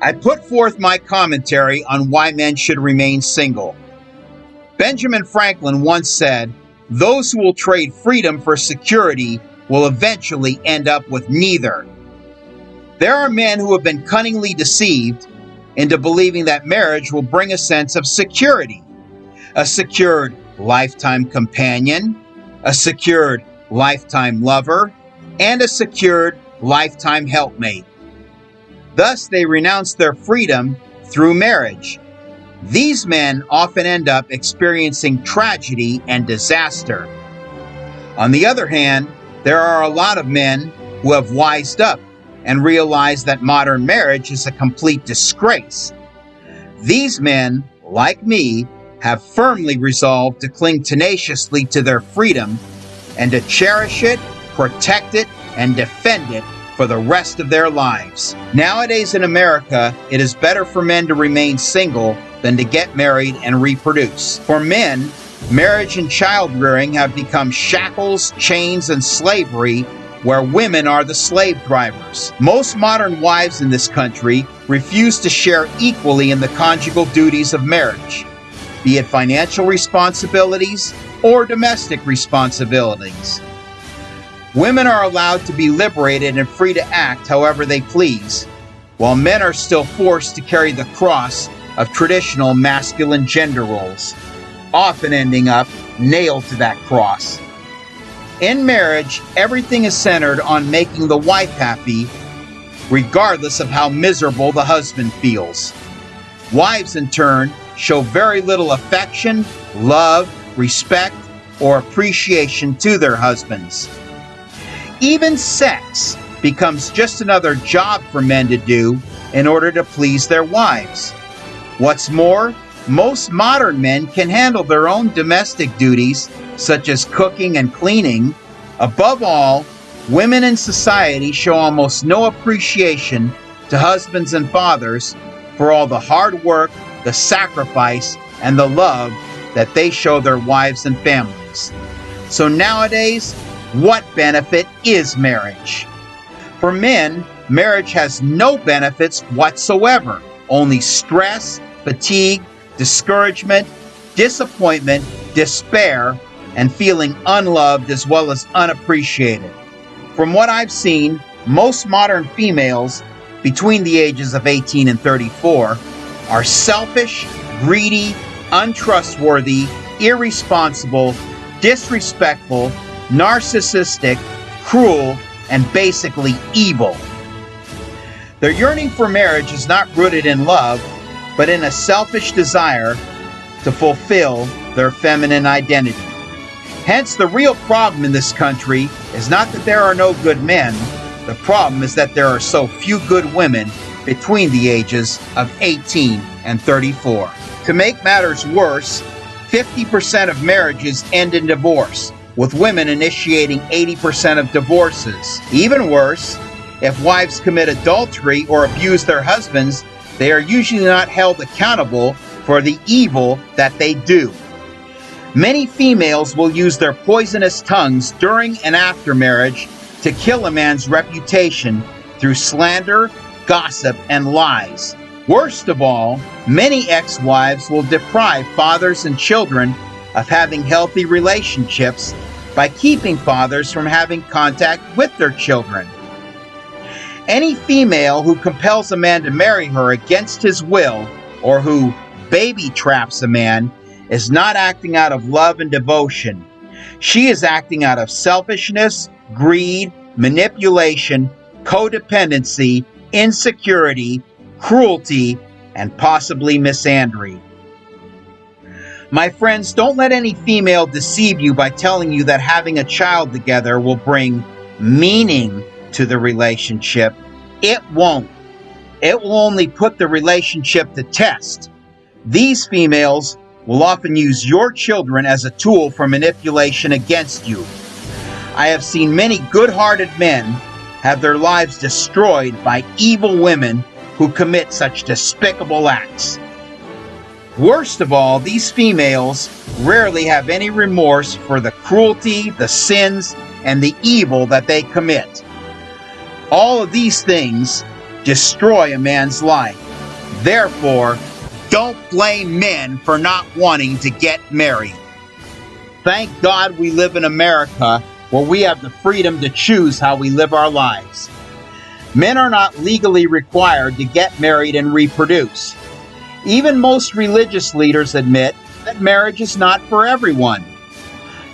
I put forth my commentary on why men should remain single. Benjamin Franklin once said, "Those who will trade freedom for security will eventually end up with neither." There are men who have been cunningly deceived into believing that marriage will bring a sense of security. A secured lifetime companion, a secured lifetime lover, and a secured lifetime helpmate. Thus, they renounce their freedom through marriage. These men often end up experiencing tragedy and disaster. On the other hand, there are a lot of men who have wised up and realized that modern marriage is a complete disgrace. These men, like me, have firmly resolved to cling tenaciously to their freedom and to cherish it, protect it, and defend it for the rest of their lives. Nowadays in America, it is better for men to remain single than to get married and reproduce. For men, marriage and child-rearing have become shackles, chains, and slavery, where women are the slave drivers. Most modern wives in this country refuse to share equally in the conjugal duties of marriage, be it financial responsibilities or domestic responsibilities. Women are allowed to be liberated and free to act however they please, while men are still forced to carry the cross of traditional masculine gender roles, often ending up nailed to that cross. In marriage, everything is centered on making the wife happy, regardless of how miserable the husband feels. Wives, in turn, show very little affection, love, respect, or appreciation to their husbands. Even sex becomes just another job for men to do in order to please their wives. What's more, most modern men can handle their own domestic duties, such as cooking and cleaning. Above all, women in society show almost no appreciation to husbands and fathers for all the hard work, the sacrifice, and the love that they show their wives and families. So nowadays, what benefit is marriage? For men, marriage has no benefits whatsoever, only stress, fatigue, discouragement, disappointment, despair, and feeling unloved as well as unappreciated. From what I've seen, most modern females between the ages of 18 and 34 are selfish, greedy, untrustworthy, irresponsible, disrespectful, narcissistic, cruel, and basically evil. Their yearning for marriage is not rooted in love, but in a selfish desire to fulfill their feminine identity. Hence, the real problem in this country is not that there are no good men. The problem is that there are so few good women between the ages of 18 and 34. To make matters worse, 50% of marriages end in divorce, with women initiating 80% of divorces. Even worse, if wives commit adultery or abuse their husbands, they are usually not held accountable for the evil that they do. Many females will use their poisonous tongues during and after marriage to kill a man's reputation through slander, gossip, and lies. Worst of all, many ex-wives will deprive fathers and children of having healthy relationships by keeping fathers from having contact with their children. Any female who compels a man to marry her against his will, or who baby traps a man, is not acting out of love and devotion. She is acting out of selfishness, greed, manipulation, codependency, insecurity, cruelty, and possibly misandry. My friends, don't let any female deceive you by telling you that having a child together will bring meaning to the relationship. It won't. It will only put the relationship to test. These females will often use your children as a tool for manipulation against you. I have seen many good-hearted men have their lives destroyed by evil women who commit such despicable acts. Worst of all, these females rarely have any remorse for the cruelty, the sins, and the evil that they commit. All of these things destroy a man's life. Therefore, don't blame men for not wanting to get married. Thank God we live in America where we have the freedom to choose how we live our lives. Men are not legally required to get married and reproduce. Even most religious leaders admit that marriage is not for everyone.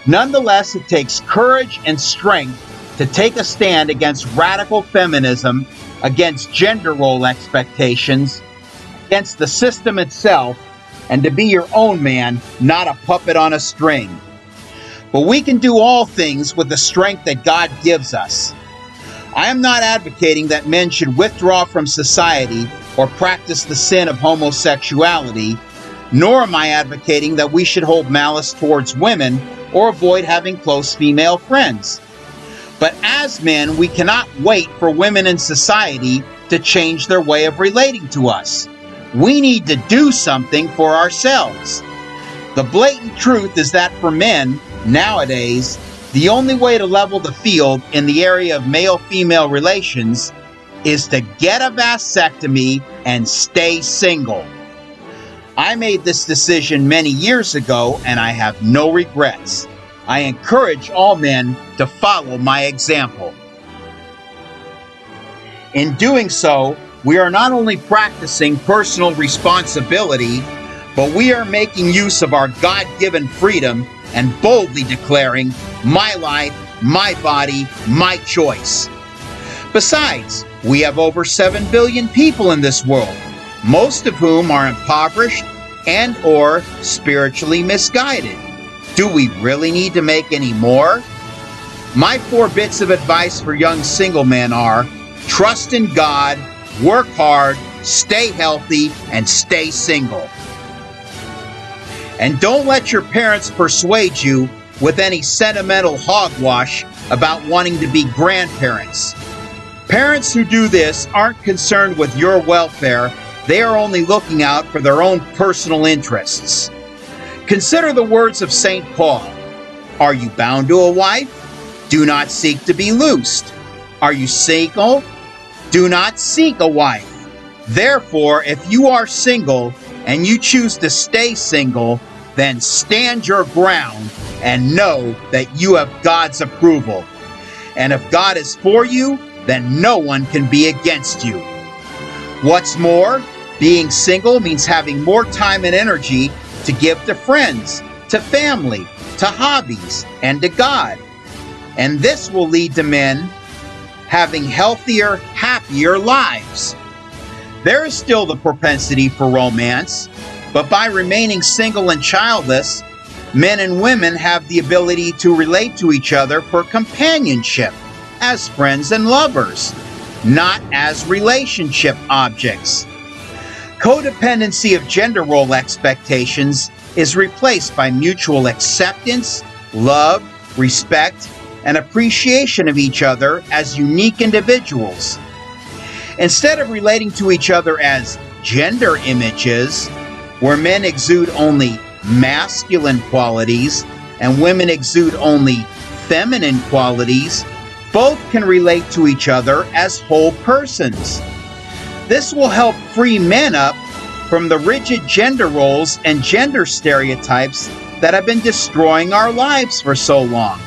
Nonetheless, it takes courage and strength to take a stand against radical feminism, against gender role expectations, against the system itself, and to be your own man, not a puppet on a string. But we can do all things with the strength that God gives us. I am not advocating that men should withdraw from society or practice the sin of homosexuality, nor am I advocating that we should hold malice towards women or avoid having close female friends. But as men, we cannot wait for women in society to change their way of relating to us. We need to do something for ourselves. The blatant truth is that for men, nowadays, the only way to level the field in the area of male-female relations is to get a vasectomy and stay single. I made this decision many years ago and I have no regrets. I encourage all men to follow my example. In doing so, we are not only practicing personal responsibility, but we are making use of our God-given freedom and boldly declaring, my life, my body, my choice. Besides, we have over 7 billion people in this world, most of whom are impoverished and or spiritually misguided. Do we really need to make any more? My 4 bits of advice for young single men are: trust in God, work hard, stay healthy, and stay single. And don't let your parents persuade you with any sentimental hogwash about wanting to be grandparents. Parents who do this aren't concerned with your welfare. They are only looking out for their own personal interests. Consider the words of St. Paul. Are you bound to a wife? Do not seek to be loosed. Are you single? Do not seek a wife. Therefore, if you are single and you choose to stay single, then stand your ground and know that you have God's approval. And if God is for you, then no one can be against you. What's more, being single means having more time and energy to give to friends, to family, to hobbies, and to God. And this will lead to men having healthier, happier lives. There is still the propensity for romance, but by remaining single and childless, men and women have the ability to relate to each other for companionship, as friends and lovers, not as relationship objects. Codependency of gender role expectations is replaced by mutual acceptance, love, respect, and appreciation of each other as unique individuals. Instead of relating to each other as gender images, where men exude only masculine qualities and women exude only feminine qualities, both can relate to each other as whole persons. This will help free men up from the rigid gender roles and gender stereotypes that have been destroying our lives for so long.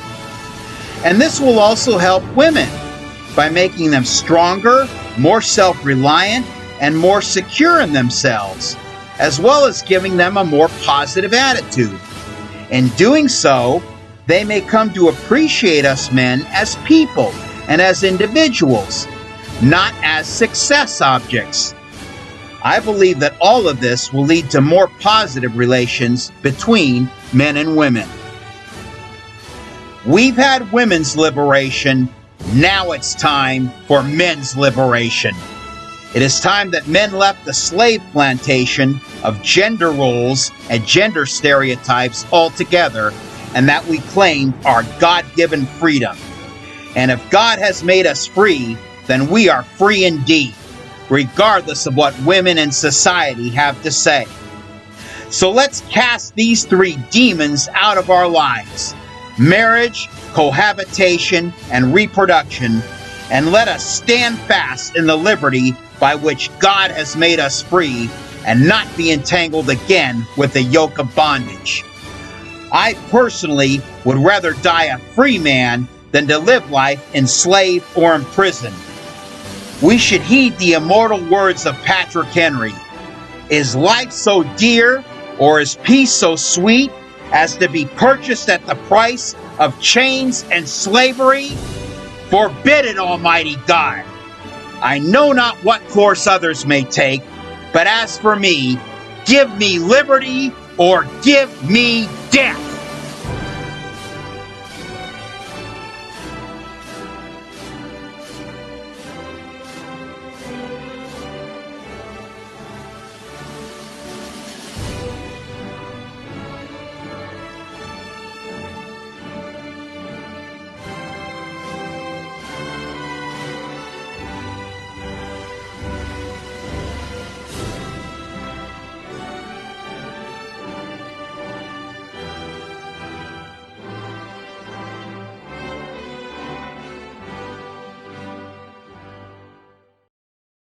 And this will also help women by making them stronger, more self-reliant, and more secure in themselves, as well as giving them a more positive attitude. In doing so, they may come to appreciate us men as people and as individuals, not as success objects. I believe that all of this will lead to more positive relations between men and women. We've had women's liberation. Now it's time for men's liberation. It is time that men left the slave plantation of gender roles and gender stereotypes altogether, and that we claim our God-given freedom. And if God has made us free, then we are free indeed, regardless of what women in society have to say. So let's cast these 3 demons out of our lives: marriage, cohabitation, and reproduction, and let us stand fast in the liberty by which God has made us free, and not be entangled again with the yoke of bondage. I personally would rather die a free man than to live life enslaved or imprisoned. We should heed the immortal words of Patrick Henry. Is life so dear, or is peace so sweet, as to be purchased at the price of chains and slavery? Forbid it, Almighty God! I know not what course others may take, but as for me, give me liberty or give me death!